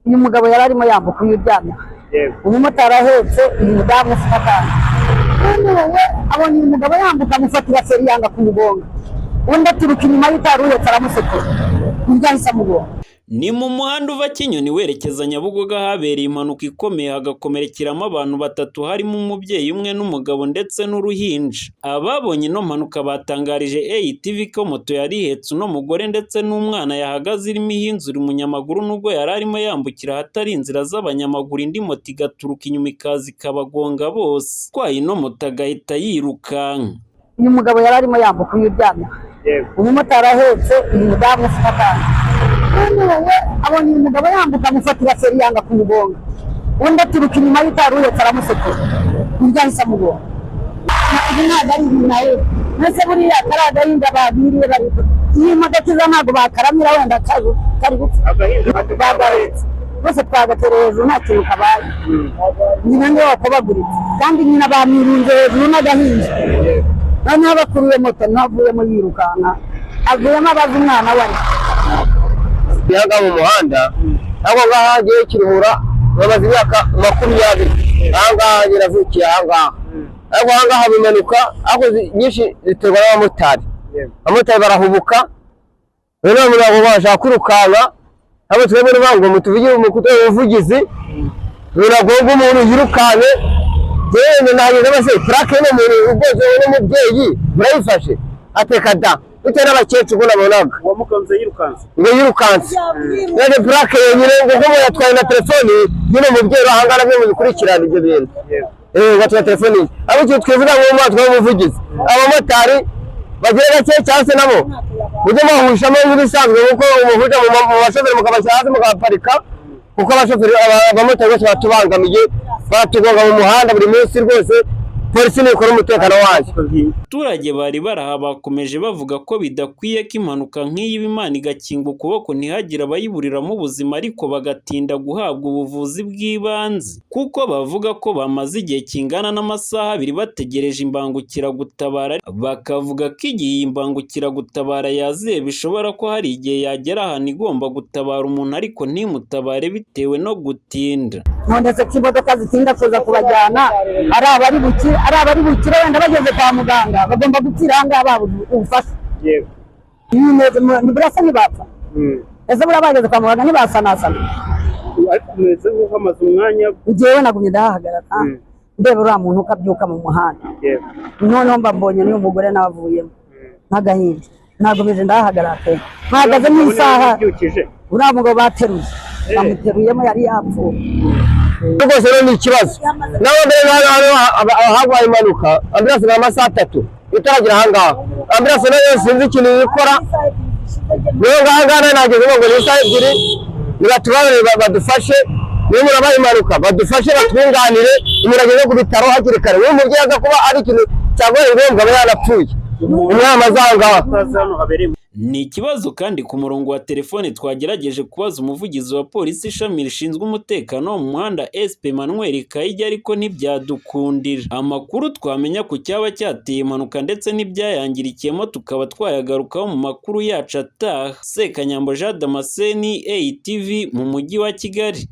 uyu mugabo yari arimo yambuka uyu uryamye, umumotari ahetse uyu mudamu ufite akana, noneho abona uyu mugabo yambuka amufatira feri yanga kumugonga, undi aturuka inyuma y'utari uhetse aramusekura, undi ahise amugonga. Ni mu muhanda uva Kinyoni werekeza Nyabugogo habereye impanuka ikomeye hagakomerekeramo abantu batatu harimo umubyeyi umwe n'umugabo ndetse n'uruhinja. Ababonye ino mpanuka batangarije ATV ko moto yari ihetse uno mugore ndetse n'umwana yahagaze irimo ihinzura umunyamaguru nubwo yari arimo yambukira ahatari inzira z'abanyamaguru, indi moto igaturuka inyuma ikaza ikabagonga bose. Kwa ino moto agahita yirukanka. Uyu mugabo yari arimo yambuka uyu uryamye, umumotari ahetse uyu mudamu ufite akana, noneho abona uyu mugabo yambuka amufatira feri yanga kumugonga, undi aturuka inyuma y'utari uhetse aramusekura, undi ahise amugonga. Ibi ntabwo ari ibintu nawe mbese buriya kari agahinda babiriye bari iyi modoka iza ntabwo bakaramira wenda kari gupfa bagahetse bose twagatereye hejuru nta kintu kabaye, nyina niwe wakobaguritse kandi nyina bamwirinze hejuru n'agahinja, noneho bakuruye moto ntavuyemo yirukanka avuyemo abaza umwana we yaga mu muhanda ntabwo ngaha hagiye Kiruhura bamaze imyaka 20 ahangaha nyiravukiye ahangaha, ariko ahangaha haba impanuka ariko nyinshi ziterwa n'abamotari. Abamotari barahubuka rero nabo bashaka kwirukanka, abo twebwe n'abango mutuvugire umuvugizi biragonga umuntu yirukanke genda nageze base plaque n'umuntu ugoze n'umubyeyi burayifashe ateka da bitewe n'abakecuru nabonaga uwo mukanze yirukanse none plaque yenyine ngo yatwaye na telefoni y'uno mubyeyi ahangana byo bikurikirana ibyo bintu gatwa telefoni abo cyo twivuga ngo umwatwa w'umuvugizi abamotari bagire gake cyase nabo ujye bahushamo nk'ibisanzwe kuko umuvuga mu bashoferi mukabashyira hasi mukaparika kuko abashoferi abamotari bose batubangamiye batugonga mu muhanda buri munsi rwose. Polisi nikora umutekano waje. Abaturage bari baraha bakomeje bavuga ko bidakwiye ko impanuka nk'iyi Imana igakinga ukuboko ntihagire abayiburiramo ubuzima ariko bagatinda guhabwa ubuvuzi bw'ibanze, kuko bavuga ko bamaze igihe kingana n'amasaha 2 bategereje imbangukiragutabara, bakavuga ko igihe imbangukiragutabara yaziye bishobora ko hari igihe yagera ahantu igomba gutabara umuntu ariko ntimutabare bitewe no gutinda. ndetse kimodoka zitinda kuza kubajyana ari abari bukire wenda bageze kwa muganga bagomba gukira ahangaha babuze ubufasha. Burasa ntibapfa ese buriya bageze kwa muganga ntibasanasana tumeze nk'amaze umwanya njyewe nagumye ndahahagarara ndeba uriya muntu ukabyuka mu muhanda, noneho mbabonye n'uyu mugore n'abavuyemo n'agahinda ntabwo bije ndahahagarara pe mpagaze nk'isaha uriya mugabo bateruye bamuteruyemo yari yapfuye rwose rero ni ikibazo nawe mbere hagwaye impanuka ambulance na amasaha 3 itaragira ahangaha ambulance nayo sinzi ikintu ikora niyo ngahangaha nageze ngo ni isaha 2 nibatubabare badufashe niyo murabaye impanuka badufashe batwunganire imurageze ku bitaro hakiri kare uwo mubyeyi aza kuba ari ikintu cyagoye ngombwa aba yanapfuye umwama zangaha. Ni ikibazo kandi ku murongo wa telefone twagerageje kubaza umuvugizi wa polisi ishami rishinzwe umutekano mu muhanda SP Emmanuel Kayijya ariko ntibyadukundira. Amakuru twamenya ku cyaba cyateye impanuka ndetse n'ibyayangirikiyemo tukaba twayagarukaho mu makuru yacu ataha. Sekanyambo Jean Damascene, ATV mu mujyi wa Kigali.